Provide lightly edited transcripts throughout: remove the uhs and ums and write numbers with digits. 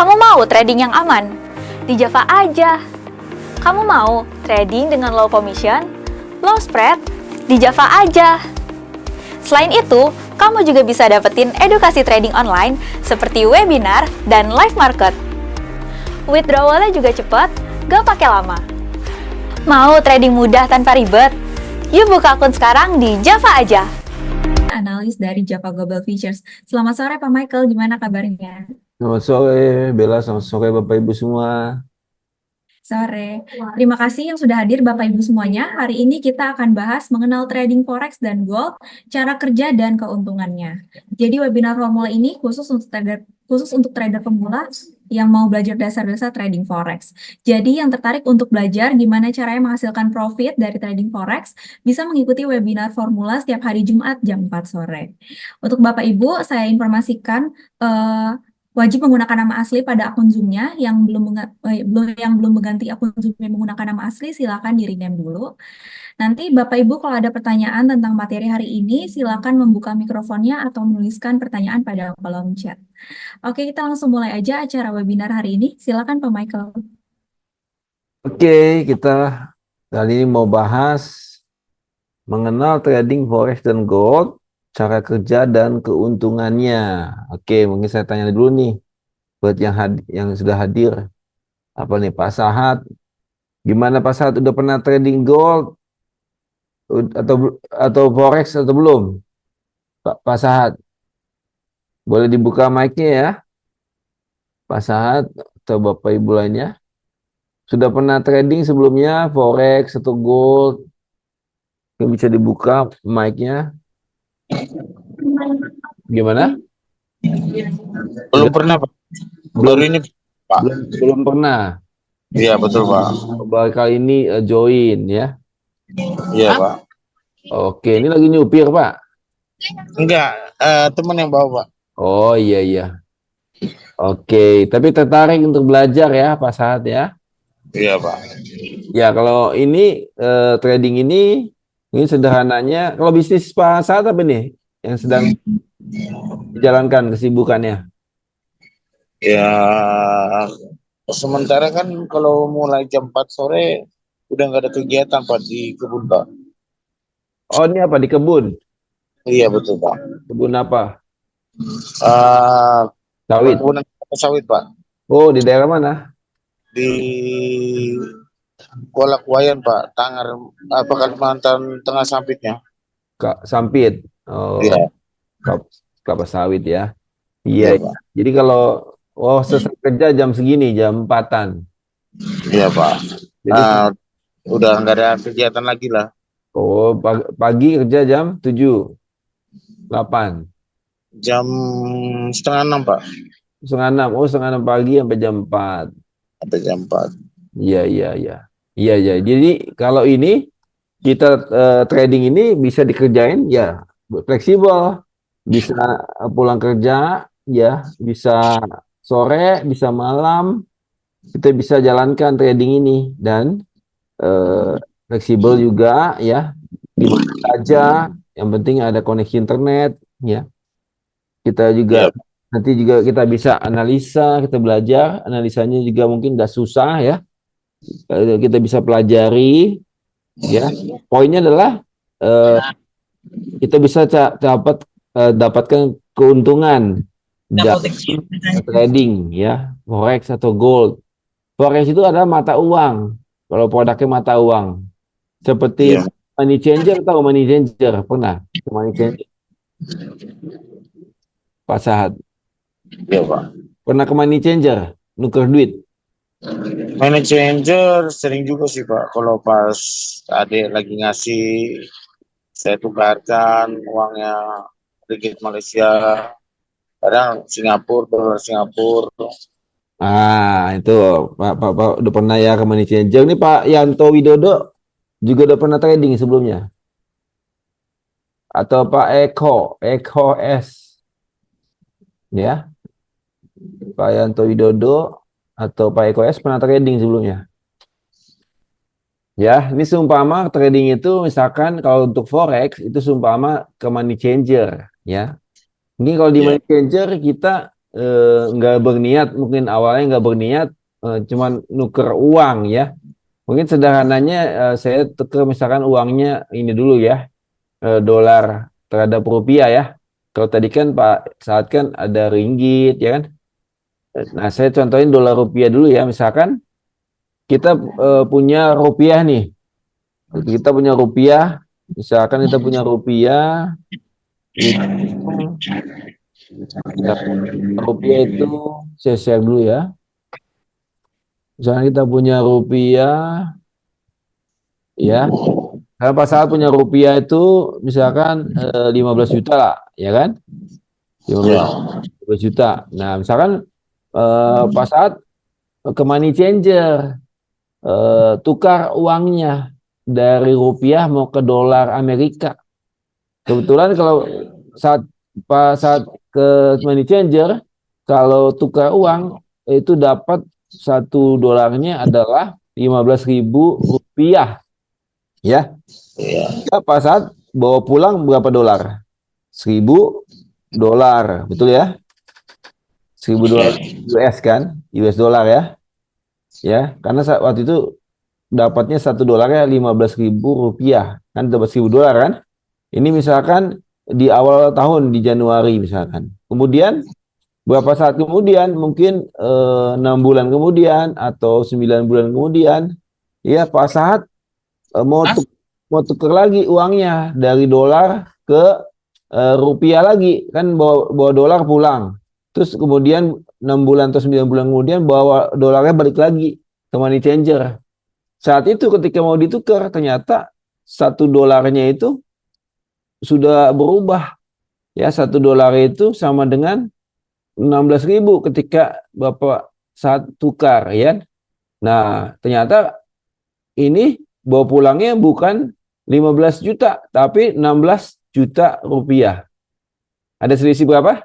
Kamu mau trading yang aman? Di Java aja. Kamu mau trading dengan low commission, low spread? Di Java aja. Selain itu, kamu juga bisa dapetin edukasi trading online seperti webinar dan live market. Withdrawalnya juga cepat, gak pakai lama. Mau trading mudah tanpa ribet? Yuk buka akun sekarang di Java aja. Analis dari Java Global Features. Selamat sore Pak Michael, gimana kabarnya? Selamat sore, Bella. Selamat sore, Bapak Ibu semua. Sore. Terima kasih yang sudah hadir Bapak Ibu semuanya. Hari ini kita akan bahas mengenal trading forex dan gold, cara kerja dan keuntungannya. Jadi webinar formula ini khusus untuk trader pemula yang mau belajar dasar-dasar trading forex. Jadi yang tertarik untuk belajar gimana caranya menghasilkan profit dari trading forex, bisa mengikuti webinar formula setiap hari Jumat jam 4 sore. Untuk Bapak Ibu, saya informasikan wajib menggunakan nama asli pada akun Zoom-nya. Yang belum mengganti akun Zoom-nya menggunakan nama asli, silakan di-rename dulu. Nanti Bapak Ibu kalau ada pertanyaan tentang materi hari ini, silakan membuka mikrofonnya atau menuliskan pertanyaan pada kolom chat. Oke, kita langsung mulai aja acara webinar hari ini. Silakan Pak Michael. Oke, kita kali ini mau bahas mengenal trading forex dan gold, cara kerja dan keuntungannya. Oke, mungkin saya tanya dulu nih buat yang sudah hadir. Apa nih, Pak Sahat? Gimana Pak Sahat, udah pernah trading gold atau forex atau belum? Pak Sahat, boleh dibuka mic-nya ya, Pak Sahat atau Bapak Ibu lainnya. Sudah pernah trading sebelumnya, forex atau gold? Yang bisa dibuka mic-nya. Gimana? Belum pernah, Pak. Belum, Baru ini, Pak. belum pernah. Iya, betul, Pak. Baru kali ini join ya. Iya, Pak. Oke, ini lagi nyupir, Pak. Enggak, teman yang bawa, Pak. Oh iya iya. Oke, tapi tertarik untuk belajar ya, Pak Sahat ya. Iya, Pak. Ya, kalau ini trading ini sederhananya, kalau bisnis Pak Sahat apa nih yang sedang dijalankan kesibukannya? Ya, sementara kan kalau mulai jam 4 sore udah nggak ada kegiatan, Pak, di kebun, Pak. Oh, ini apa di kebun? Iya, betul, Pak. Kebun apa? Sawit. Perkebunan sawit, Pak. Oh, di daerah mana? Di Kuala Kuayan, Pak. Tangar, Kalimantan Tengah Sampitnya. Kak Sampit. Oh, Iya, kelapa sawit ya. iya, Iya. Pak. Jadi kalau selesai kerja jam segini, jam 4-an. Iya, Pak. Jadi Udah nggak ada kegiatan lagi lah. pagi kerja jam 7, 8, Jam setengah 6, Pak. setengah 6. Oh, setengah 6 pagi sampai jam 4. Sampai jam 4. Iya, iya, iya. Iya, iya. Jadi kalau ini kita trading ini bisa dikerjain ya fleksibel. Bisa pulang kerja ya, bisa sore, bisa malam. Kita bisa jalankan trading ini dan fleksibel juga ya, di mana saja, yang penting ada koneksi internet ya. Kita juga Iya. nanti juga kita bisa analisa, kita belajar, analisanya juga mungkin nggak susah ya. Kita bisa pelajari ya. Poinnya adalah kita bisa dapatkan keuntungan trading ya, forex atau gold. Forex itu adalah mata uang. Kalau produknya mata uang. Seperti Iya. money changer, tahu money changer? Pernah? Money changer. Pak Sahat. Iya, Pak. Pernah ke money changer? Nuker duit? Money changer sering juga sih, Pak. Kalau pas adik lagi ngasih, saya tukarkan uangnya ringgit Malaysia, kadang Singapura, dolar Singapura. Ah, itu Pak udah pernah ya ke money changer. Ini Pak Yanto Widodo juga udah pernah trading sebelumnya. Atau Pak Eko S. Ya. Pak Yanto Widodo atau Pak Eko S pernah trading sebelumnya. Ya, ini seumpama trading itu misalkan kalau untuk forex itu seumpama ke money changer ya. Ini kalau di money changer kita nggak berniat, mungkin awalnya nggak berniat, cuman nuker uang ya. Mungkin sederhananya saya tuker misalkan uangnya ini dulu ya, dolar terhadap rupiah ya. Kalau tadi kan Pak saat kan ada ringgit ya kan. Nah saya contohin dolar rupiah dulu ya. Misalkan kita punya rupiah nih, kita punya rupiah. Misalkan kita punya rupiah itu ya, rupiah itu saya share dulu ya. Misalkan kita punya rupiah ya. Karena pas saat punya rupiah itu misalkan 15 juta lah, ya kan? 15 juta. Nah, misalkan pas saat ke money changer, tukar uangnya dari rupiah mau ke dolar Amerika. Kebetulan kalau pas saat ke money changer, kalau tukar uang itu dapat satu dolarnya adalah 15.000 rupiah, ya. Ya, pas saat bawa pulang berapa dolar? 1.000 dolar, betul ya? 1.000 dolar US kan? US dolar ya. Ya, karena waktu itu dapatnya satu dolarnya 15.000 rupiah. Kan dapat 1.000 dolar kan? Ini misalkan di awal tahun di Januari misalkan. Kemudian beberapa saat kemudian mungkin 6 bulan kemudian atau 9 bulan kemudian ya pas saat mau tukar lagi uangnya dari dolar ke rupiah lagi kan bawa dolar pulang. Terus kemudian 6 bulan atau 9 bulan kemudian bawa dolarnya balik lagi ke money changer. Saat itu ketika mau ditukar ternyata satu dolarnya itu sudah berubah. Ya, satu dolar itu sama dengan 16.000 ketika Bapak saat tukar ya. Nah, ternyata ini bawa pulangnya bukan 15 juta tapi 16 juta rupiah. Ada selisih berapa?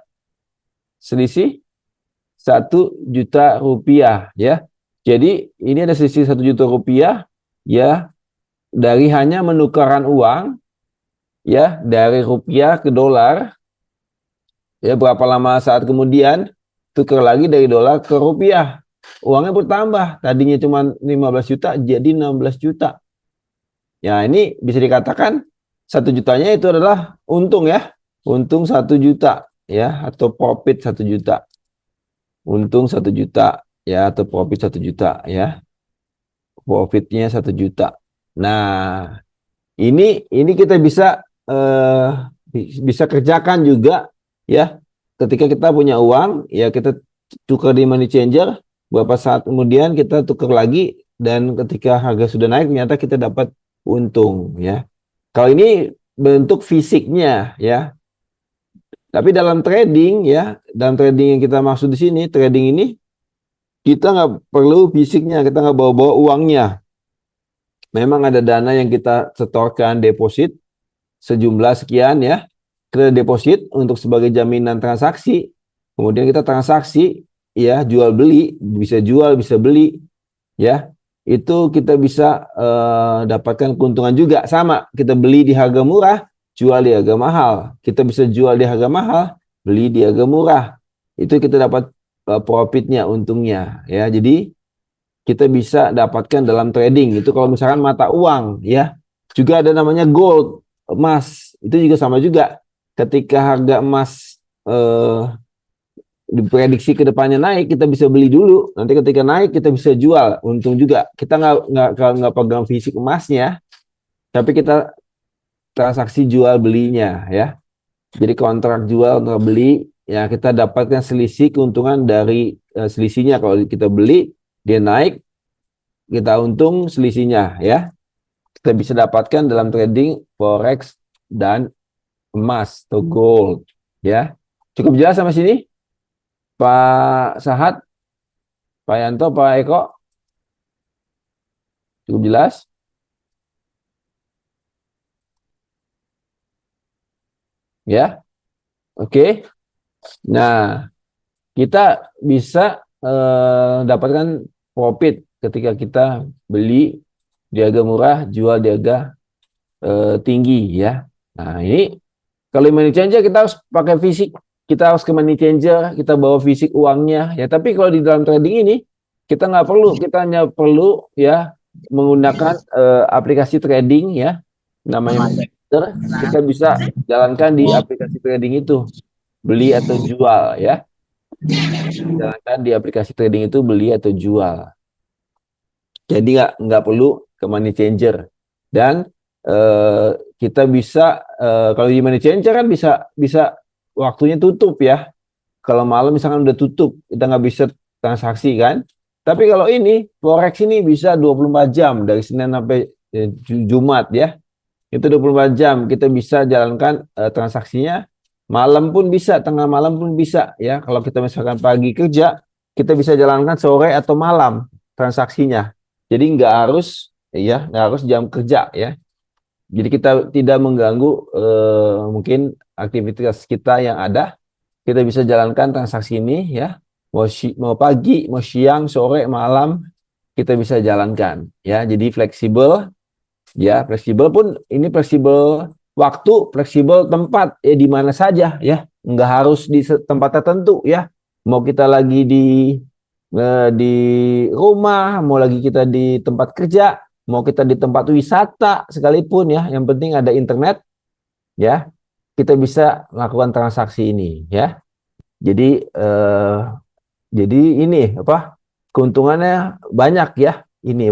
Selisih 1 juta rupiah ya. Jadi ini ada selisih 1 juta rupiah ya dari hanya menukarkan uang ya dari rupiah ke dolar. Ya, berapa lama saat kemudian tukar lagi dari dolar ke rupiah. Uangnya bertambah. Tadinya cuma 15 juta jadi 16 juta. Ya, ini bisa dikatakan 1 jutanya itu adalah untung ya. Untung 1 juta ya atau profit 1 juta. Untung 1 juta ya atau profit 1 juta ya. Profitnya 1 juta. Nah, ini kita bisa kerjakan juga ya. Ketika kita punya uang ya kita tukar di money changer, beberapa saat kemudian kita tukar lagi dan ketika harga sudah naik ternyata kita dapat untung ya. Kalau ini bentuk fisiknya ya. Tapi dalam trading ya, dalam trading yang kita maksud di sini, trading ini kita nggak perlu fisiknya, kita nggak bawa-bawa uangnya. Memang ada dana yang kita setorkan deposit sejumlah sekian ya. Kita deposit untuk sebagai jaminan transaksi. Kemudian kita transaksi ya, jual beli, bisa jual, bisa beli ya. Itu kita bisa dapatkan keuntungan juga sama. Kita beli di harga murah, jual di harga mahal. Kita bisa jual di harga mahal, beli di harga murah. Itu kita dapat profitnya, untungnya ya. Jadi kita bisa dapatkan dalam trading. Itu kalau misalkan mata uang ya. Juga ada namanya gold, emas. Itu juga sama juga. Ketika harga emas diprediksi ke depannya naik, kita bisa beli dulu. Nanti ketika naik kita bisa jual, untung juga. Kita nggak pegang fisik emasnya, tapi kita transaksi jual belinya ya. Jadi kontrak jual kontrak beli, ya kita dapatkan selisih keuntungan dari selisihnya. Kalau kita beli dia naik, kita untung selisihnya ya. Kita bisa dapatkan dalam trading forex dan emas atau gold ya. Cukup jelas sampai sini Pak Sahat, Pak Yanto, Pak Eko? Cukup jelas? Ya. Oke. Nah, kita bisa dapatkan profit ketika kita beli di harga murah, jual di harga tinggi ya. Nah, ini kalau money changer kita harus pakai fisik kita harus ke money changer, kita bawa fisik uangnya ya. Tapi kalau di dalam trading ini kita nggak perlu, kita hanya perlu ya menggunakan aplikasi trading ya, namanya money changer. Kita bisa jalankan di aplikasi trading itu, beli atau jual ya. Jalankan di aplikasi trading itu beli atau jual. Jadi nggak perlu ke money changer. Dan kita bisa kalau di money changer kan bisa waktunya tutup ya. Kalau malam misalkan udah tutup, kita nggak bisa transaksi kan. Tapi kalau ini forex ini bisa 24 jam dari Senin sampai Jumat ya. Itu 24 jam kita bisa jalankan transaksinya. Malam pun bisa, tengah malam pun bisa ya. Kalau kita misalkan pagi kerja, kita bisa jalankan sore atau malam transaksinya. Jadi nggak harus jam kerja ya. Jadi kita tidak mengganggu mungkin aktivitas kita yang ada. Kita bisa jalankan transaksi ini ya. Mau pagi, mau siang, sore, malam kita bisa jalankan ya. Jadi fleksibel ya, fleksibel pun ini fleksibel waktu, fleksibel tempat ya, di mana saja ya. Nggak harus di tempat tertentu ya. Mau kita lagi di rumah, mau lagi kita di tempat kerja, mau kita di tempat wisata sekalipun ya, yang penting ada internet ya, kita bisa melakukan transaksi ini ya. Jadi ini keuntungannya banyak ya, ini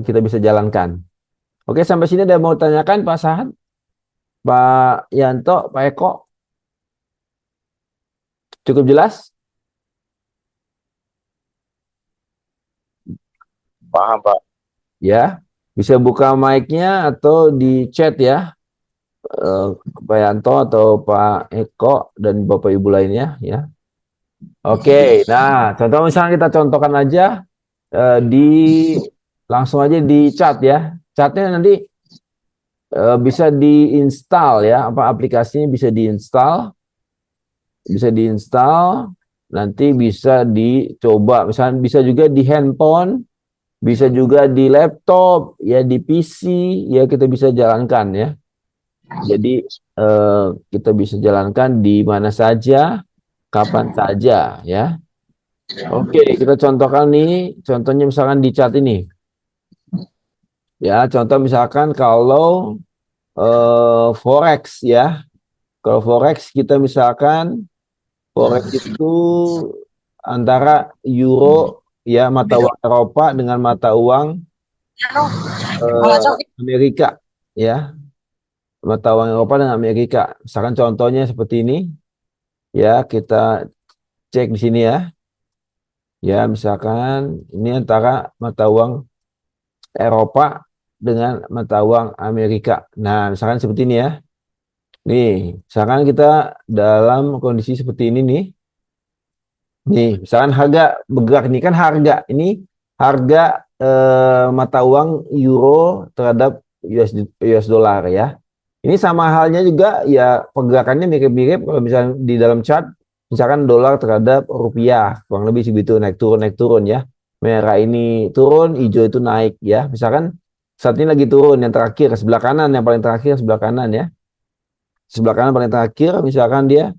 kita bisa jalankan. Oke, sampai sini ada mau tanyakan Pak Sahat, Pak Yanto, Pak Eko, cukup jelas? Paham, Pak. Ya, bisa buka mic-nya atau di chat ya, Pak Yanto atau Pak Eko dan Bapak Ibu lainnya ya. Oke, nah contoh misalnya kita contohkan aja langsung aja di chat ya. Chatnya nanti bisa diinstal ya, aplikasinya bisa diinstal, nanti bisa dicoba, misalnya bisa juga di handphone. Bisa juga di laptop, ya di PC, ya kita bisa jalankan ya. Jadi kita bisa jalankan di mana saja, kapan saja ya. Oke, kita contohkan nih, contohnya misalkan di chat ini. Ya, contoh misalkan kalau forex ya. Kalau forex kita misalkan forex itu antara euro ya, mata uang Eropa dengan mata uang Amerika ya, mata uang Eropa dengan Amerika. Misalkan contohnya seperti ini ya, kita cek di sini ya. Ya, misalkan ini antara mata uang Eropa dengan mata uang Amerika. Nah, misalkan seperti ini ya. Nih, misalkan kita dalam kondisi seperti ini nih. Nih, misalkan harga bergerak, ini kan harga. Ini harga mata uang euro terhadap US dollar ya. Ini sama halnya juga ya, pergerakannya mirip-mirip kalau misalnya di dalam chart, misalkan dolar terhadap rupiah, kurang lebih segitu, naik turun ya. Merah ini turun, hijau itu naik ya. Misalkan saat ini lagi turun, yang terakhir sebelah kanan, yang paling terakhir sebelah kanan ya. Sebelah kanan paling terakhir, misalkan dia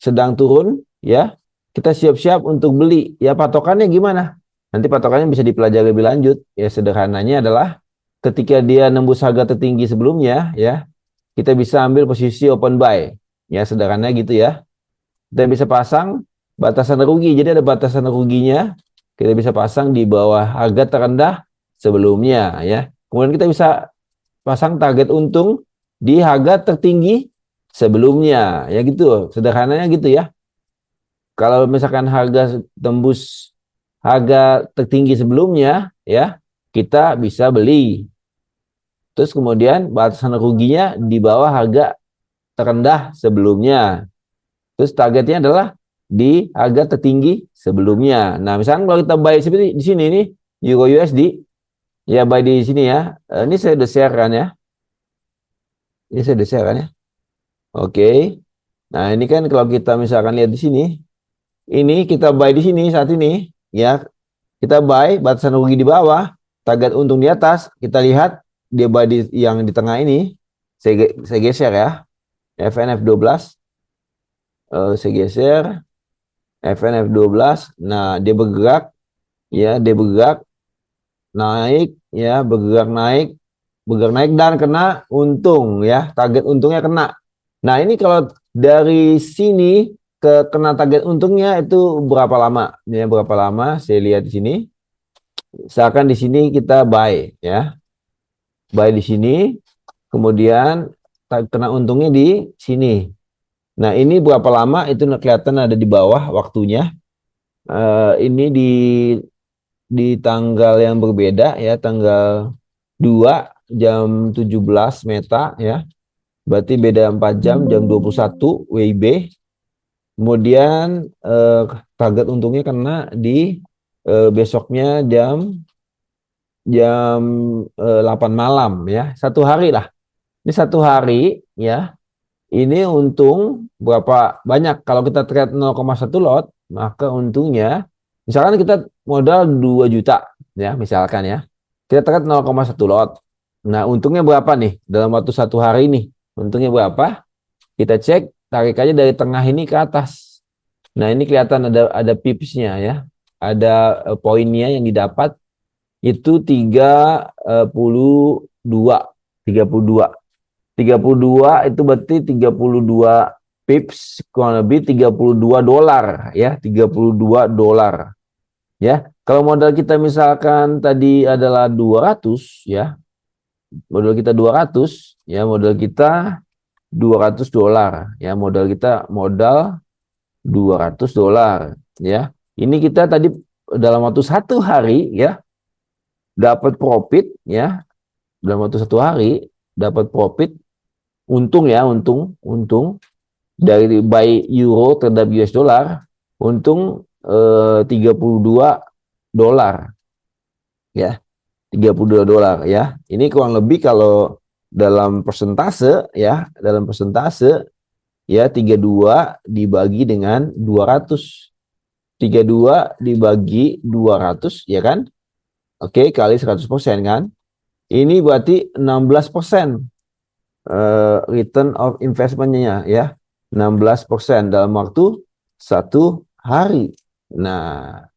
sedang turun ya. Kita siap-siap untuk beli. Ya, patokannya gimana? Nanti patokannya bisa dipelajari lebih lanjut. Ya, sederhananya adalah ketika dia nembus harga tertinggi sebelumnya, ya, kita bisa ambil posisi open buy. Ya, sederhananya gitu ya. Kita bisa pasang batasan rugi. Jadi ada batasan ruginya. Kita bisa pasang di bawah harga terendah sebelumnya, ya. Kemudian kita bisa pasang target untung di harga tertinggi sebelumnya. Ya gitu. Sederhananya gitu ya. Kalau misalkan harga tembus harga tertinggi sebelumnya, ya, kita bisa beli. Terus kemudian batasan ruginya di bawah harga terendah sebelumnya. Terus targetnya adalah di harga tertinggi sebelumnya. Nah, misalkan kalau kita buy seperti di sini nih, Euro USD, ya buy di sini ya. Ini saya udah share kan ya. Ini saya udah share kan ya. Oke. Nah, ini kan kalau kita misalkan lihat di sini, ini kita buy di sini saat ini ya, kita buy batasan rugi di bawah, target untung di atas. Kita lihat dia buy yang di tengah ini, saya geser ya, FNF 12. saya geser, FN F12. Nah, dia bergerak, ya, dia bergerak naik, ya, bergerak naik dan kena untung, ya, target untungnya kena. Nah, ini kalau dari sini ke kena target untungnya itu berapa lama? Ya, berapa lama? Saya lihat di sini. Misalkan di sini kita buy, ya, buy di sini, kemudian kena untungnya di sini. Nah, ini berapa lama itu kelihatan ada di bawah waktunya. Ini di tanggal yang berbeda, ya, tanggal 2 jam 17 Meta, ya. Berarti beda 4 jam, jam 21 WIB. Kemudian target untungnya kena di besoknya jam 8 malam, ya. Satu hari lah. Ini satu hari, ya. Ini untung berapa banyak? Kalau kita trade 0,1 lot, maka untungnya misalkan kita modal 2 juta, ya, misalkan, ya. Kita trade 0,1 lot. Nah, untungnya berapa nih dalam waktu satu hari ini? Untungnya berapa? Kita cek, tarik aja dari tengah ini ke atas. Nah, ini kelihatan ada pipsnya, ya. Ada poinnya yang didapat itu 32. 32 itu berarti 32 pips, kurang lebih 32 dolar, ya, 32 dolar. Ya, kalau modal kita misalkan tadi adalah 200, ya. Modal kita 200, ya, modal kita 200 dolar, ya, modal kita 200 dolar, ya. Ini kita tadi dalam waktu satu hari, ya, dapat profit, ya. Dalam waktu satu hari dapat profit, untung, ya, untung dari buy euro terhadap US dollar, untung 32 dolar, ya, 32 dolar, ya. Ini kurang lebih kalau dalam persentase, ya, ya, 32 dibagi dengan 200. 32 dibagi 200, ya kan? Oke, kali 100%, kan? Ini berarti 16% return of investment-nya, ya. 16% dalam waktu satu hari. Nah,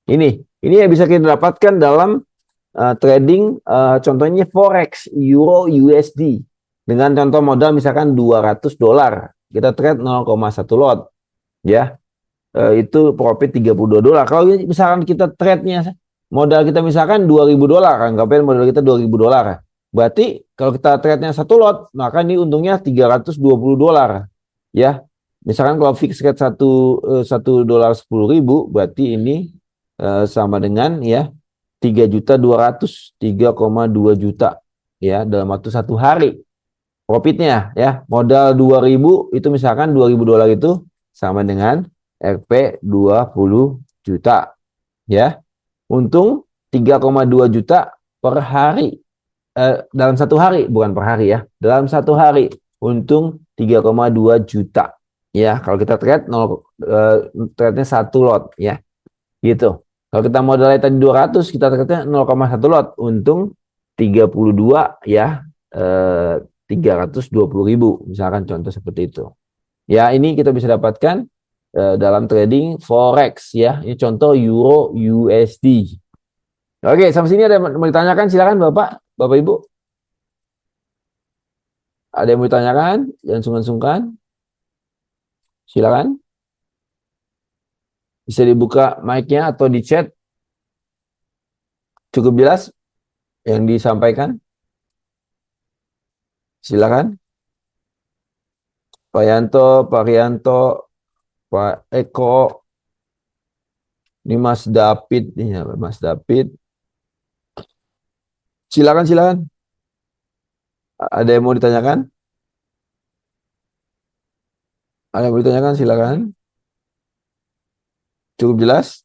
ini yang bisa kita dapatkan dalam trading, contohnya forex euro USD dengan contoh modal misalkan 200 dolar, kita trade 0,1 lot, ya. Itu profit 32 dolar. Kalau misalkan kita trade-nya modal kita misalkan 2.000 dolar, anggapnya modal kita 2.000 dolar. Berarti kalau kita trade-nya satu lot, maka ini untungnya 320 dolar. Ya. Misalkan kalau fix rate 1 dolar 10.000, berarti ini sama dengan, ya, 3.200.000, 3,2 juta, ya, dalam waktu satu hari. Profitnya, ya, modal 2.000 itu misalkan 2.000 dolar itu sama dengan Rp 20 juta, ya. Untung 3,2 juta per hari, dalam satu hari, bukan per hari, ya, dalam satu hari untung 3,2 juta, ya, kalau kita trade trade-nya satu lot, ya, gitu. Kalau kita modalnya tadi 200, kita trade-nya 0,1 lot, untung 32, ya, 320.000, misalkan contoh seperti itu, ya. Ini kita bisa dapatkan dalam trading forex, ya. Ini contoh euro USD. Oke, sampai sini ada yang mau ditanyakan? Silakan Bapak Ibu. Ada yang mau ditanyakan? Jangan sungkan-sungkan. Silakan. Bisa dibuka mic-nya atau di chat. Cukup jelas yang disampaikan? Silakan. Pak Yanto, Pak Rianto, Pak Eko, ini Mas David, nih, Mas David. Silakan. Ada yang mau ditanyakan? Ada yang mau ditanyakan? Silakan. Cukup jelas?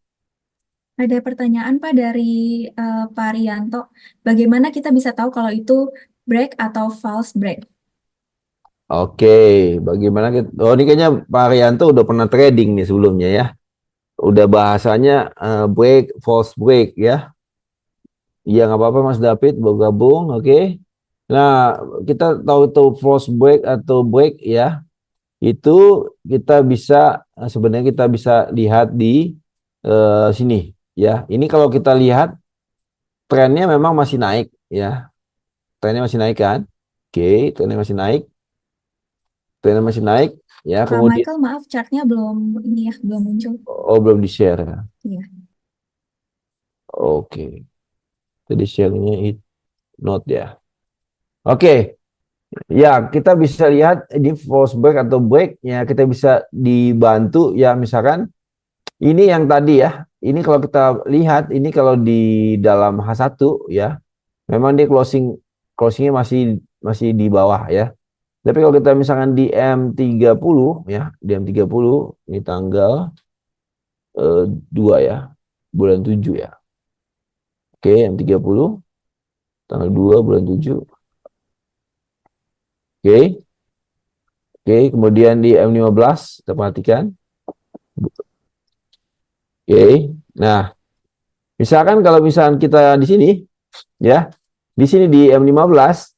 Ada pertanyaan Pak dari Pak Rianto. Bagaimana kita bisa tahu kalau itu break atau false break? Oke, bagaimana kita? Oh, ini kayaknya Pak Rianto udah pernah trading nih sebelumnya, ya. Udah bahasanya break, false break, ya. Iya, nggak apa-apa Mas David, bergabung, oke. Nah, kita tahu itu false break atau break, ya. itu kita bisa sebenarnya kita bisa lihat di sini ya. Ini kalau kita lihat trennya memang masih naik ya. Trennya masih naik kan? Oke, trennya masih naik. Trennya masih naik ya. Kak Kemudian Michael, maaf chartnya belum ini ya, belum muncul. oh belum di-share ya. Iya. Oke. Jadi share-nya note ya. Oke. Ya, kita bisa lihat di false break atau break ya, kita bisa dibantu ya, misalkan ini yang tadi ya. Ini kalau kita lihat ini kalau di dalam H1 ya, memang dia closingnya masih di bawah ya. Tapi kalau kita misalkan di M30 ya, di M30 ini tanggal 2 ya, bulan 7 ya. Oke, M30 tanggal 2 bulan 7. Oke. Oke, kemudian di M15 kita perhatikan. Oke. Nah, misalkan kalau misalkan kita di sini ya, di sini di M15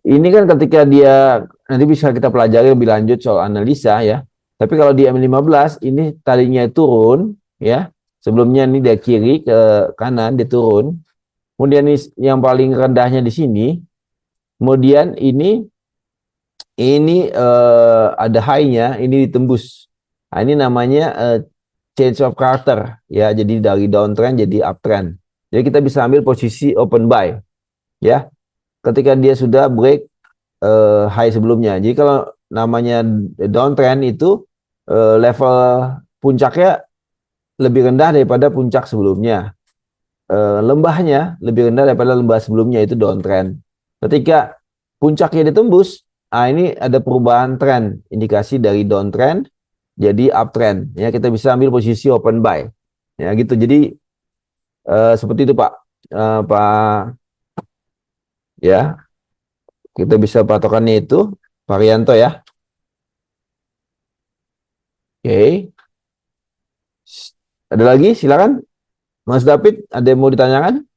ini kan ketika dia nanti bisa kita pelajari lebih lanjut soal analisa ya. Tapi kalau di M15 ini tadinya turun ya. Sebelumnya ini dari kiri ke kanan dia turun. Kemudian ini yang paling rendahnya di sini. Kemudian ini ada high-nya, ini ditembus. Nah, ini namanya change of character ya. Jadi dari downtrend jadi uptrend. Jadi kita bisa ambil posisi open buy ya. Ketika dia sudah break high sebelumnya. Jadi kalau namanya downtrend itu level puncaknya lebih rendah daripada puncak sebelumnya. Lembahnya lebih rendah daripada lembah sebelumnya, itu downtrend. Ketika puncaknya ditembus, ini ada perubahan tren, indikasi dari downtrend jadi uptrend. Ya, kita bisa ambil posisi open buy. Ya gitu. Jadi seperti itu Pak. Pak ya. Kita bisa patokannya itu Varianto ya. Oke. Ada lagi? Silakan. Mas David, ada yang mau ditanyakan?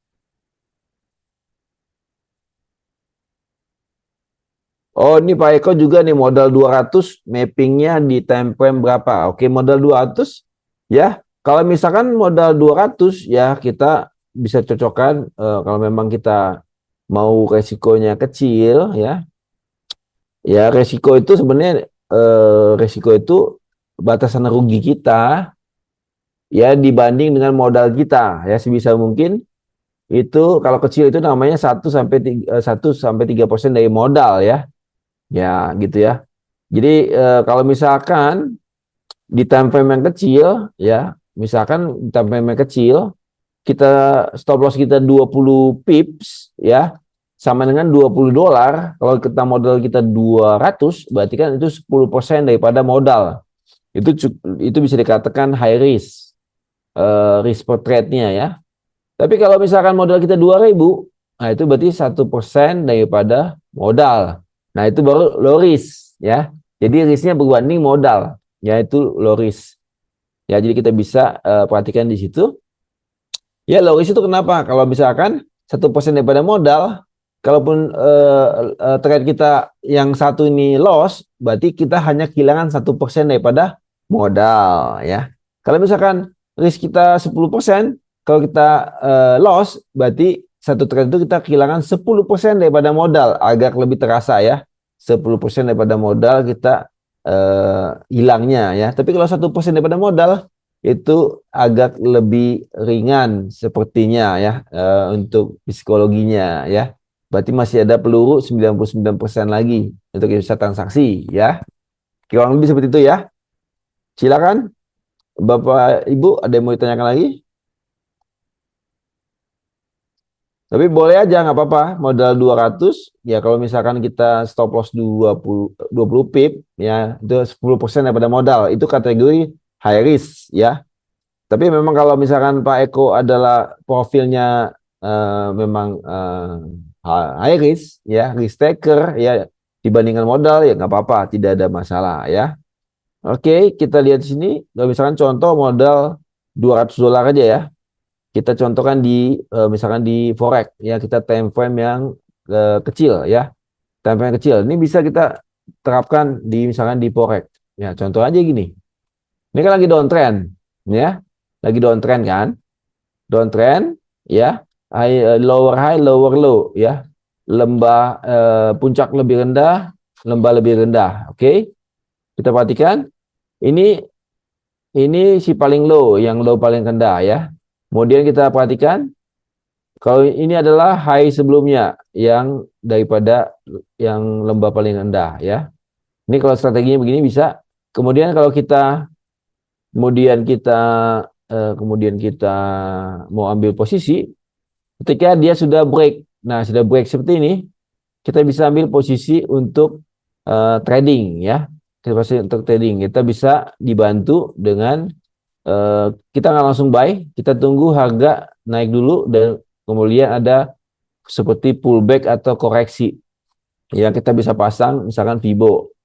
Oh, ini Pak Eko juga nih modal 200 mappingnya di time frame berapa? Oke, modal 200 ya. Kalau misalkan modal 200 ya kita bisa cocokkan kalau memang kita mau resikonya kecil ya. Ya, resiko itu sebenarnya resiko itu batasan rugi kita ya dibanding dengan modal kita ya, sebisa mungkin itu kalau kecil itu namanya 1 sampai 3% dari modal ya. Ya, gitu ya. Jadi kalau misalkan di time frame yang kecil ya, misalkan di time frame yang kecil kita stop loss kita 20 pips ya, sama dengan $20. Kalau kita modal kita 200, berarti kan itu 10% daripada modal. Itu bisa dikatakan high risk. Risk per trade-nya ya. Tapi kalau misalkan modal kita 2.000, nah itu berarti 1% daripada modal. Nah, itu baru low risk ya. Jadi risknya berbanding modal, yaitu low risk. Ya, jadi kita bisa perhatikan di situ. Ya, low risk itu kenapa? Kalau misalkan 1% daripada modal, kalaupun trade kita yang satu ini loss, berarti kita hanya kehilangan 1% daripada modal ya. Kalau misalkan risk kita 10%, kalau kita loss, berarti satu trade itu kita kehilangan 10% daripada modal, agak lebih terasa ya. 10% daripada modal kita hilangnya ya. Tapi kalau 1% daripada modal itu agak lebih ringan sepertinya ya untuk psikologinya ya. Berarti masih ada peluru 99% lagi untuk bisa transaksi ya. Kurang lebih seperti itu ya. Silakan Bapak Ibu, ada yang mau ditanyakan lagi? Tapi boleh aja, nggak apa-apa. Modal 200, ya kalau misalkan kita stop loss 20 pip, ya itu 10% daripada modal. Itu kategori high risk, ya. Tapi memang kalau misalkan Pak Eko adalah profilnya memang high risk, ya, risk taker, ya, dibandingkan modal, ya nggak apa-apa, tidak ada masalah, ya. Oke, kita lihat di sini. Kalau misalkan contoh modal $200 aja ya. Kita contohkan di misalkan di forex ya, kita time frame yang kecil ya, time frame yang kecil ini bisa kita terapkan di misalkan di forex. Ya, contoh aja gini. Ini kan lagi downtrend, ya. Lagi downtrend kan? Downtrend, ya. Lower high, lower low, ya. Lembah puncak lebih rendah, lembah lebih rendah. Oke. Kita perhatikan ini si paling low, yang low paling rendah ya. Kemudian kita perhatikan kalau ini adalah high sebelumnya yang daripada yang lembah paling rendah ya. Ini kalau strateginya begini bisa. Kemudian kalau kita kemudian kita mau ambil posisi ketika dia sudah break. Nah, sudah break seperti ini, kita bisa ambil posisi untuk trading ya. Untuk trading kita bisa dibantu dengan kita nggak langsung buy, kita tunggu harga naik dulu dan kemudian ada seperti pullback atau koreksi yang kita bisa pasang misalkan Fibo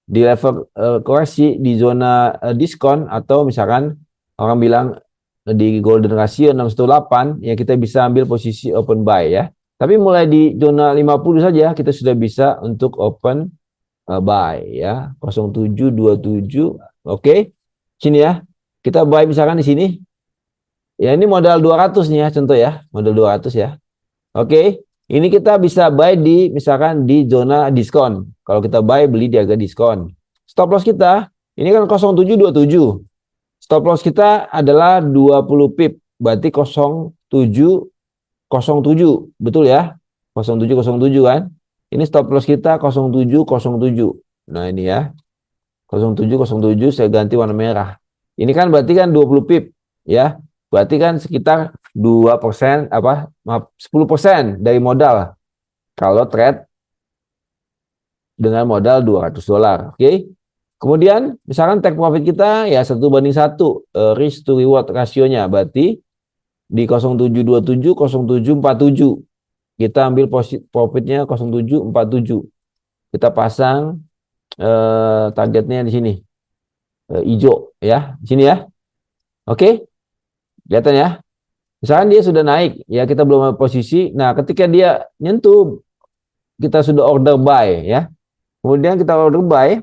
di level koreksi di zona diskon atau misalkan orang bilang di golden ratio 618 ya kita bisa ambil posisi open buy ya. Tapi mulai di zona 50 saja kita sudah bisa untuk open buy ya 0727. Oke. Sini ya. Kita buy misalkan di sini. Ya ini modal 200 nih ya contoh ya, modal 200 ya. Oke. Ini kita bisa buy di misalkan di zona diskon. Kalau kita buy beli di harga diskon. Stop loss kita ini kan 0727. Stop loss kita adalah 20 pip. Berarti 0707. Betul ya? 0707 kan? Ini stop loss kita 0707. Nah ini ya. 0707 saya ganti warna merah. Ini kan berarti kan 20 pip ya. Berarti kan sekitar 2% 10% dari modal. Kalau trade dengan modal $200. Oke. Kemudian misalkan take profit kita ya 1:1 risk to reward rasionya berarti di 0727 0747 kita ambil profitnya 0747. Kita pasang targetnya di sini. Hijau ya, di sini ya. Oke. Kelihatan ya. Misalkan dia sudah naik, ya kita belum ada posisi. Nah, ketika dia nyentuh kita sudah order buy ya. Kemudian kita order buy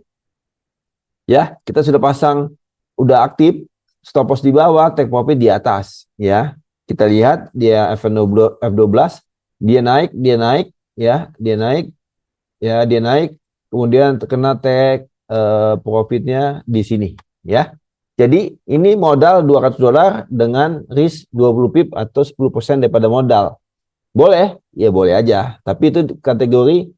ya, kita sudah pasang udah aktif stop loss di bawah, take profit di atas ya. Kita lihat dia F12 dia naik ya, dia naik kemudian terkena take profitnya di sini ya. Jadi ini modal $200 dengan risk 20 pip atau 10% daripada modal. Boleh? Ya boleh aja. Tapi itu kategori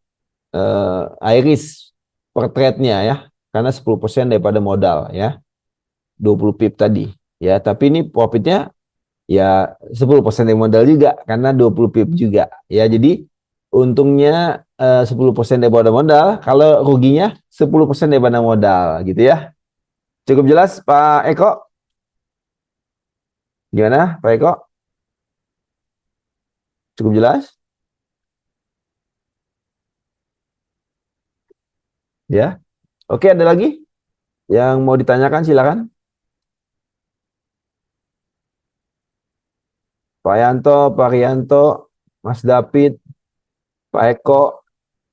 high risk per trade-nya ya. Karena 10% daripada modal ya. 20 pip tadi. Ya, tapi ini profitnya ya 10% dari modal juga karena 20 pip juga. Ya, jadi untungnya 10% daripada modal, kalau ruginya 10% daripada modal gitu ya. Cukup jelas Pak Eko? Gimana Pak Eko? Cukup jelas? Ya. Oke, ada lagi yang mau ditanyakan silakan. Pak Yanto, Pak Rianto, Mas David, Pak Eko,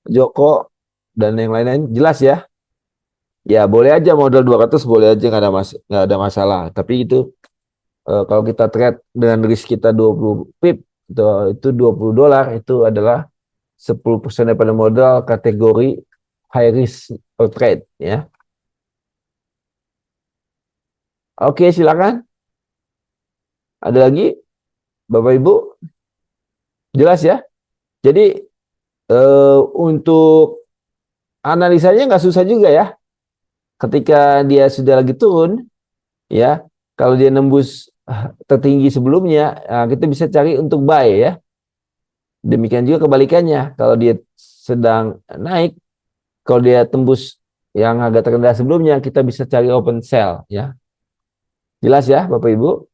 Joko, dan yang lain-lain jelas ya? Ya boleh aja modal 200 boleh aja nggak ada masalah. Tapi itu kalau kita trade dengan risk kita 20 pip itu $20 itu adalah 10% daripada modal kategori high risk per trade ya. Oke, silakan. Ada lagi Bapak Ibu? Jelas ya? Jadi untuk analisanya nggak susah juga ya. Ketika dia sudah lagi turun, ya, kalau dia nembus tertinggi sebelumnya, kita bisa cari untuk buy ya. Demikian juga kebalikannya, kalau dia sedang naik, kalau dia tembus yang agak terendah sebelumnya, kita bisa cari open sell ya. Jelas ya, Bapak Ibu?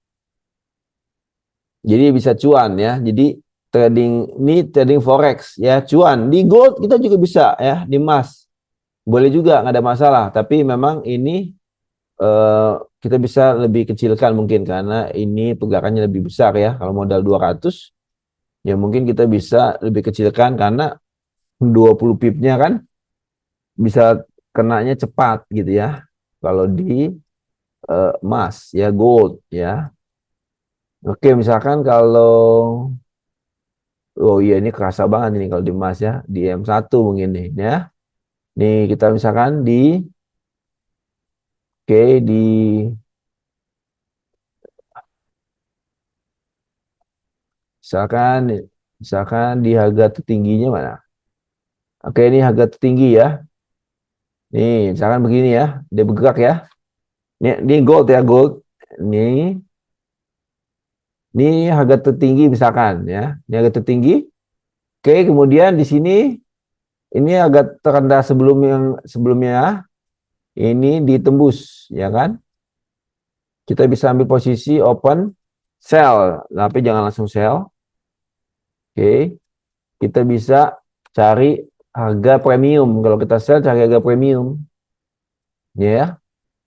Jadi bisa cuan ya. Jadi trading forex ya, cuan. Di gold kita juga bisa ya, di emas. Boleh juga, nggak ada masalah. Tapi memang ini kita bisa lebih kecilkan mungkin karena ini pergerakannya lebih besar ya. Kalau modal 200 ya mungkin kita bisa lebih kecilkan karena 20 pipnya kan bisa kenanya cepat gitu ya. Kalau di emas ya, gold ya. Oke, misalkan kalau oh iya ini kerasa banget ini kalau di emas ya, di M1 mungkin nih ya. Nih kita misalkan di oke di misalkan misalkan di harga tertingginya mana? Oke, ini harga tertinggi ya. Nih, misalkan begini ya, dia bergerak ya. Ini gold ya, gold. Ini harga tertinggi misalkan ya. Ini harga tertinggi. Oke, kemudian di sini ini agak terendah sebelumnya ini ditembus ya kan. Kita bisa ambil posisi open sell, tapi jangan langsung sell. Oke. Kita bisa cari harga premium. Kalau kita sell cari harga premium. Ya.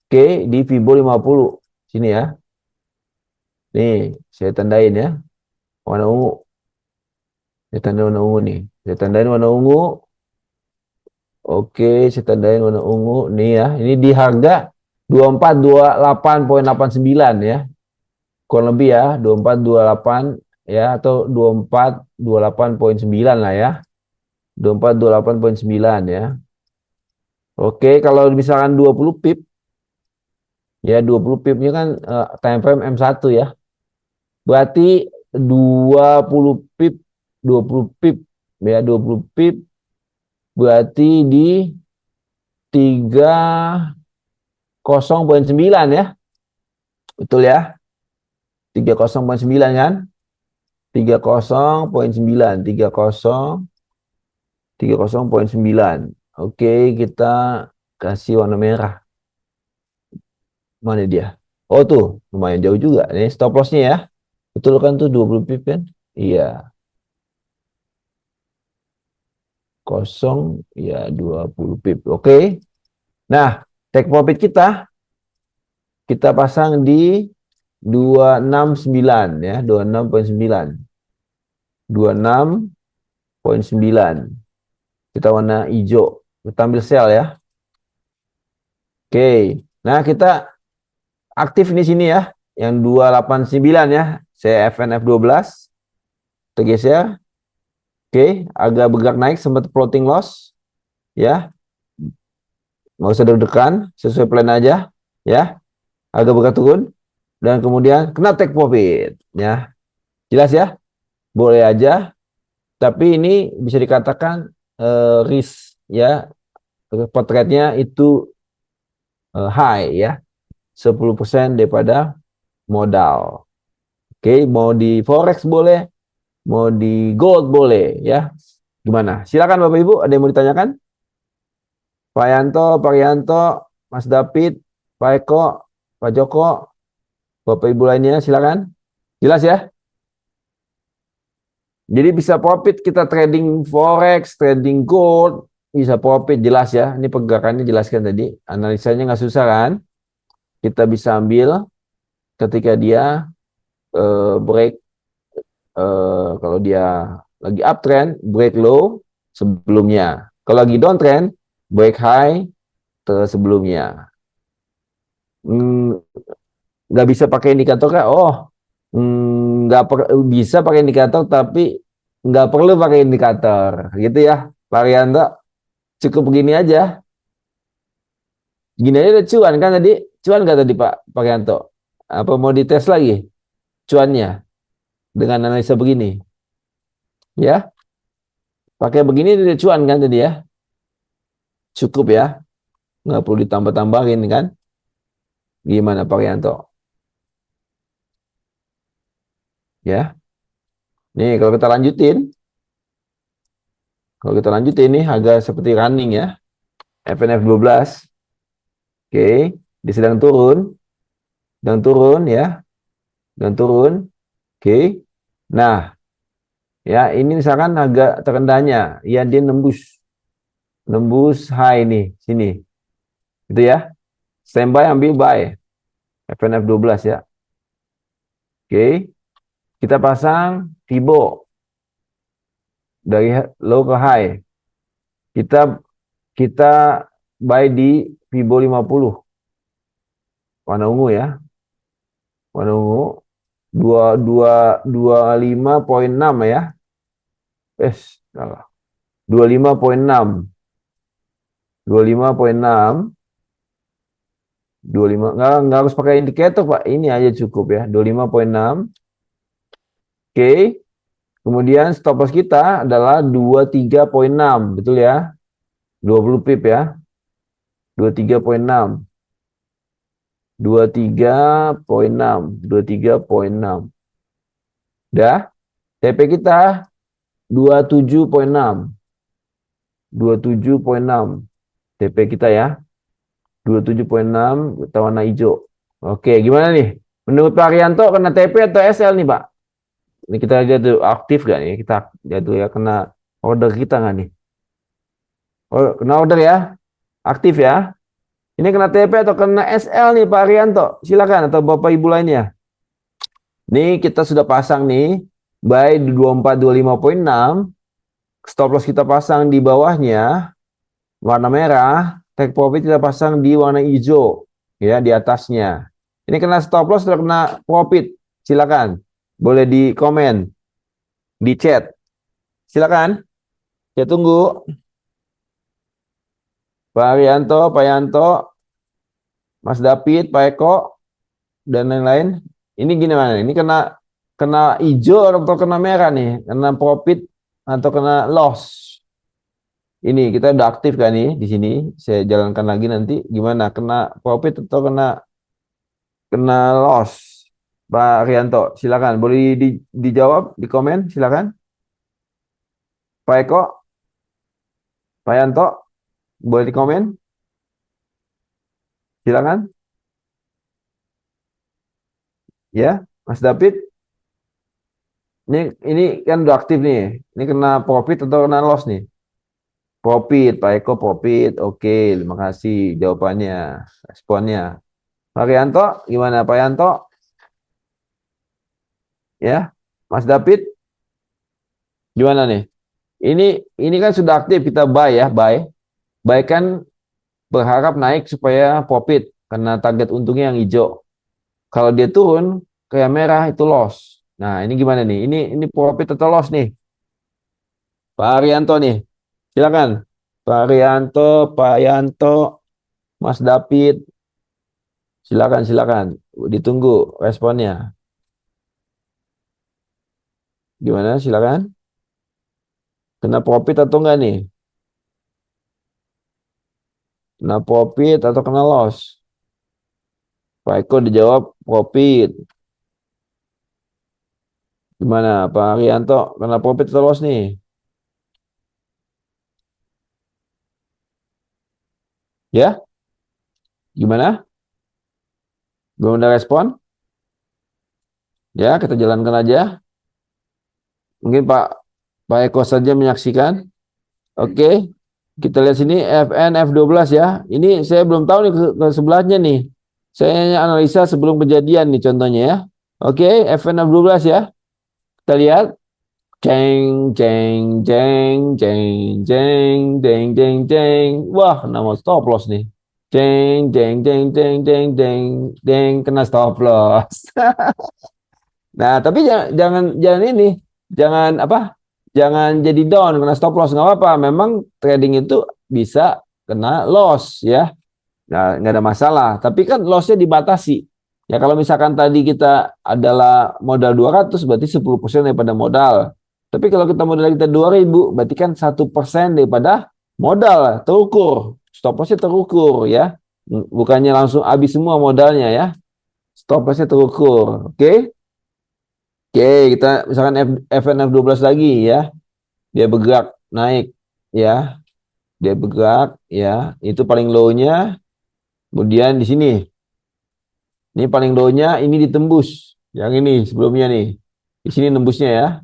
Oke, di Fibo 50 sini ya. Nih, saya tandain ya. Warna ungu. Saya tandain warna ungu nih. Saya tandain warna ungu. Oke, saya tandain warna ungu. Nih ya, ini di harga 2428,89 ya. Kurang lebih ya, 2428 ya, atau 2428,9 lah ya. 2428,9 ya. Oke, kalau misalkan 20 pip, ya 20 pipnya kan time frame M1 ya. Berarti 20 pip, 20 pip ya, 20 pip berarti di 30,9 ya. Betul ya? 30,9 kan? 30,9, 30,9. Oke, kita kasih warna merah. Mana dia? Oh tuh, lumayan jauh juga. Ini stop lossnya ya. Betul kan tuh 20 pip kan? Iya. Kosong ya 20 pip. Oke. Nah, take profit kita pasang di 269 ya, 26,9. 26,9. Kita warna hijau. Kita ambil sell ya. Oke. Nah, kita aktif di sini ya, yang 289 ya. Saya FNF 12. Kita geser. Oke, agak bergerak naik sempat floating loss ya. Nggak usah deg-degan, sesuai plan aja ya. Agak bergerak turun dan kemudian kena take profit ya. Jelas ya? Boleh aja. Tapi ini bisa dikatakan risk ya. Potretnya itu high ya. 10% daripada modal. Oke, mau di forex boleh, mau di gold boleh ya. Gimana? Silakan Bapak Ibu, ada yang mau ditanyakan? Pak Yanto, Pak Yanto, Mas David, Pak Eko, Pak Joko, Bapak Ibu lainnya silakan. Jelas ya? Jadi bisa profit kita trading forex, trading gold, bisa profit jelas ya. Ini pergerakannya jelaskan tadi. Analisanya nggak susah kan? Kita bisa ambil ketika dia break, kalau dia lagi uptrend, break low sebelumnya. Kalau lagi downtrend, break high sebelumnya. Nggak bisa pakai indikator kah? Oh, nggak bisa pakai indikator, tapi nggak perlu pakai indikator, gitu ya, Pak Rianto. Cukup begini aja. Gini aja udah cuan kan tadi? Cuan nggak tadi Pak Rianto? Apa mau dites lagi cuannya dengan analisa begini? Ya, pakai begini udah cuan kan tadi ya? Cukup ya, nggak perlu ditambah-tambahin kan? Gimana Pak Rianto? Ya, nih kalau kita lanjutin nih agak seperti running ya, FNF 12. Oke, dia sedang turun ya, dan turun. Oke, nah ya ini misalkan agak terendahnya, ya dia nembus high nih sini, gitu ya. Standby ambil buy FNF 12 ya. Oke, kita pasang Fibo dari low ke high. Kita kita buy di Fibo 50. Warna ungu ya. Warna ungu 25.6 ya. Salah. 25.6. 25.6. 25 nggak harus pakai indikator Pak. Ini aja cukup ya. 25.6. Oke. Kemudian stop loss kita adalah 23.6, betul ya? 20 pip ya. 23.6. 23.6. Udah. TP kita 27.6. 27.6. TP kita ya. 27.6 kita warna hijau. Oke, gimana nih? Menurut Pak Arianto kena TP atau SL nih, Pak? Ini kita lihat tuh aktif gak nih? Kita lihat tuh ya, kena order kita nggak nih? Oh, kena order ya? Aktif ya? Ini kena TP atau kena SL nih Pak Arianto? Silakan, atau Bapak Ibu lainnya. Nih kita sudah pasang nih buy di 24.25.6. Stop loss kita pasang di bawahnya warna merah. Take profit kita pasang di warna hijau ya, di atasnya. Ini kena stop loss atau kena profit? Silakan. Boleh di komen, di chat. Silakan. Saya tunggu. Pak Arianto, Pak Yanto, Mas David, Pak Eko, dan lain-lain. Ini gimana? Ini kena hijau atau kena merah nih? Kena profit atau kena loss? Ini kita udah aktif kan nih di sini. Saya jalankan lagi nanti. Gimana? Kena profit atau kena loss? Pak Arianto, silakan. Boleh dijawab di komen, silakan. Pak Eko, Pak Yanto, boleh di komen? Silakan. Ya, Mas David. Ini kan udah aktif nih. Ini kena profit atau kena loss nih? Profit, Pak Eko profit. Oke, terima kasih jawabannya, responnya. Pak Yanto, gimana Pak Yanto? Ya, Mas David, gimana nih? Ini kan sudah aktif, kita buy ya, buy. Buy kan berharap naik supaya profit karena target untungnya yang hijau. Kalau dia turun kayak merah itu loss. Nah, ini gimana nih? Ini profit atau loss nih? Pak Arianto nih. Silakan. Pak Arianto, Pak Yanto, Mas David. Silakan. Ditunggu responnya. Gimana? Silakan. Kena profit atau enggak nih? Kena profit atau kena loss? Pak Eko dijawab profit. Gimana Pak Arianto? Kena profit atau loss nih? Ya? Gimana? Belum ada respon? Ya, kita jalankan aja. Mungkin Pak Eko saja menyaksikan. Oke. Kita lihat sini FN F12 ya. Ini saya belum tahu nih ke sebelahnya nih. Saya analisa sebelum kejadian nih contohnya ya. Oke, FN F12 ya. Kita lihat. Jeng. Wah, nama stop loss nih. Jeng. Kena stop loss. Nah, tapi jangan ini. Jangan jadi down kena stop loss, nggak apa-apa. Memang trading itu bisa kena loss ya. Nah, nggak ada masalah. Tapi kan lossnya dibatasi. Ya kalau misalkan tadi kita adalah modal 200 berarti 10% daripada modal. Tapi kalau kita modal kita 2.000 berarti kan 1% daripada modal terukur. Stop lossnya terukur ya. Bukannya langsung habis semua modalnya ya. Stop lossnya terukur. Oke. Oke, kita misalkan FNF12 lagi ya. Dia bergerak naik ya. Dia bergerak ya. Itu paling low-nya. Kemudian di sini. Ini paling low-nya ini ditembus. Yang ini sebelumnya nih. Di sini nembusnya ya.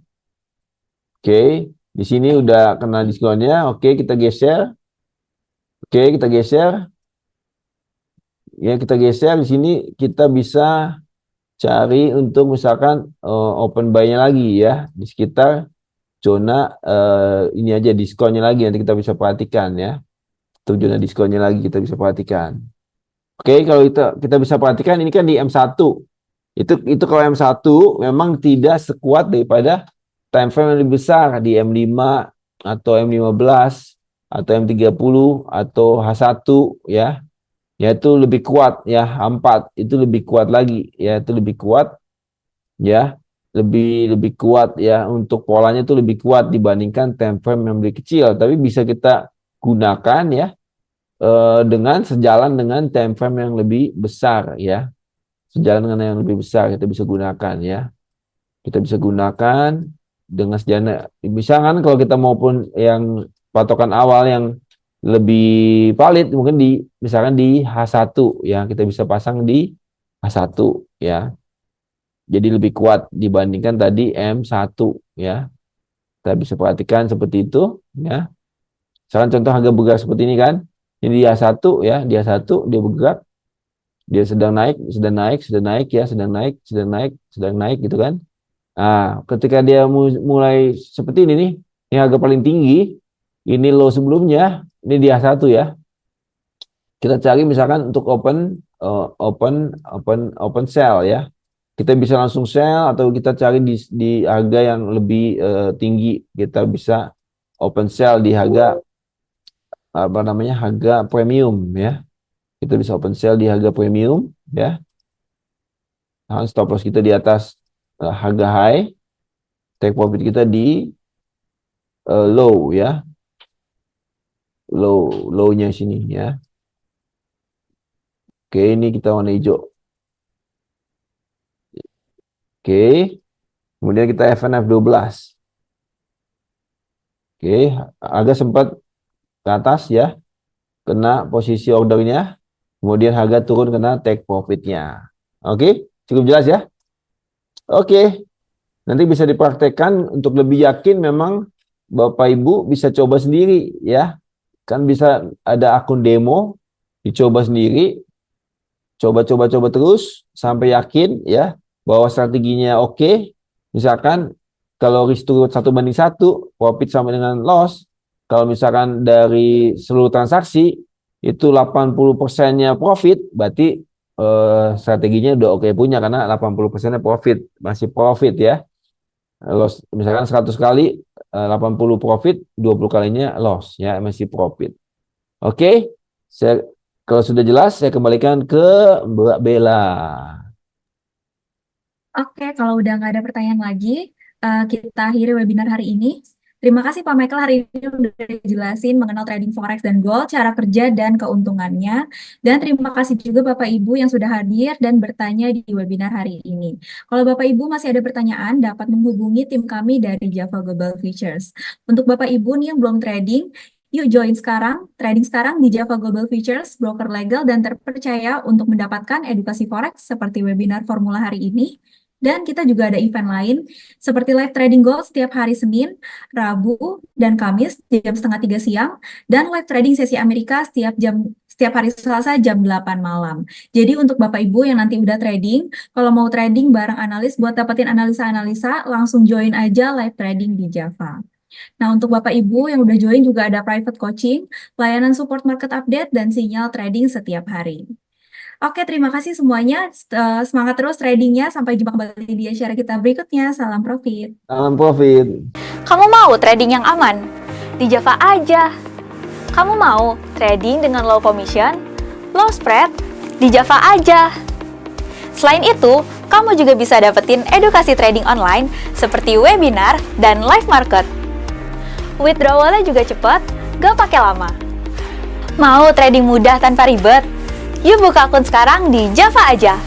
Oke, di sini udah kena diskonnya. Oke, kita geser. Oke, kita geser. Ya, kita geser di sini kita bisa cari untuk misalkan open buy-nya lagi ya di sekitar zona ini aja diskonnya lagi, nanti kita bisa perhatikan ya. Itu zona diskonnya lagi kita bisa perhatikan. Oke, kalau kita bisa perhatikan ini kan di M1. Itu kalau M1 memang tidak sekuat daripada time frame yang lebih besar di M5 atau M15 atau M30 atau H1 ya. Yaitu lebih kuat ya, H4 itu lebih kuat lagi ya, itu lebih kuat ya. Lebih kuat ya, untuk polanya itu lebih kuat dibandingkan time frame yang lebih kecil, tapi bisa kita gunakan ya dengan sejalan dengan time frame yang lebih besar ya. Sejalan dengan yang lebih besar kita bisa gunakan ya. Kita bisa gunakan dengan sejalan. Misalkan kalau kita maupun yang patokan awal yang lebih valid mungkin misalkan di H1 ya, kita bisa pasang di H1 ya. Jadi lebih kuat dibandingkan tadi M1 ya. Kita bisa perhatikan seperti itu ya. Misalkan contoh harga bergerak seperti ini kan. Ini di H1 ya, di H1 dia bergerak. Dia sedang naik ya, sedang naik gitu kan. Nah, ketika dia mulai seperti ini nih, ini harga paling tinggi, ini low sebelumnya, ini di H1 ya. Kita cari misalkan untuk open sell ya. Kita bisa langsung sell atau kita cari di harga yang lebih tinggi. Kita bisa open sell di harga harga premium ya. Kita bisa open sell di harga premium ya. Nah, stop loss kita di atas harga high, take profit kita di low ya. Low-nya sini ya. Oke, ini kita warna hijau. Oke. Kemudian kita FNF 12. Oke, harga sempat ke atas ya. Kena posisi ordernya. Kemudian harga turun kena take profitnya. Oke, cukup jelas ya? Oke, nanti bisa dipraktekkan untuk lebih yakin memang Bapak Ibu bisa coba sendiri ya. Kan bisa ada akun demo, dicoba sendiri. Coba terus sampai yakin ya bahwa strateginya oke. Misalkan kalau risk to reward 1:1, profit sama dengan loss. Kalau misalkan dari seluruh transaksi itu 80%-nya profit, berarti strateginya udah oke punya karena 80%-nya profit, masih profit ya. Loss misalkan 100 kali 80 profit, 20 kalinya loss ya, masih profit. Oke. Kalau sudah jelas saya kembalikan ke Mbak Bella. Oke, kalau udah nggak ada pertanyaan lagi, kita akhiri webinar hari ini. Terima kasih Pak Michael hari ini udah jelasin mengenal trading forex dan gold, cara kerja dan keuntungannya. Dan terima kasih juga Bapak Ibu yang sudah hadir dan bertanya di webinar hari ini. Kalau Bapak Ibu masih ada pertanyaan, dapat menghubungi tim kami dari Java Global Futures. Untuk Bapak Ibu nih yang belum trading, yuk join sekarang, trading sekarang di Java Global Futures, broker legal dan terpercaya untuk mendapatkan edukasi forex seperti webinar formula hari ini. Dan kita juga ada event lain seperti live trading gold setiap hari Senin, Rabu, dan Kamis jam 2:30 siang, dan live trading sesi Amerika setiap hari Selasa jam 8 malam. Jadi untuk Bapak Ibu yang nanti udah trading, kalau mau trading bareng analis buat dapetin analisa-analisa, langsung join aja live trading di Java. Nah, untuk Bapak Ibu yang udah join juga ada private coaching, layanan support market update, dan sinyal trading setiap hari. Oke, terima kasih semuanya. Semangat terus tradingnya. Sampai jumpa kembali di acara kita berikutnya. Salam profit. Salam profit. Kamu mau trading yang aman? Di Java aja. Kamu mau trading dengan low commission, low spread? Di Java aja. Selain itu, kamu juga bisa dapetin edukasi trading online seperti webinar dan live market. Withdrawalnya juga cepat, gak pakai lama. Mau trading mudah tanpa ribet? Yuk buka akun sekarang di Java aja.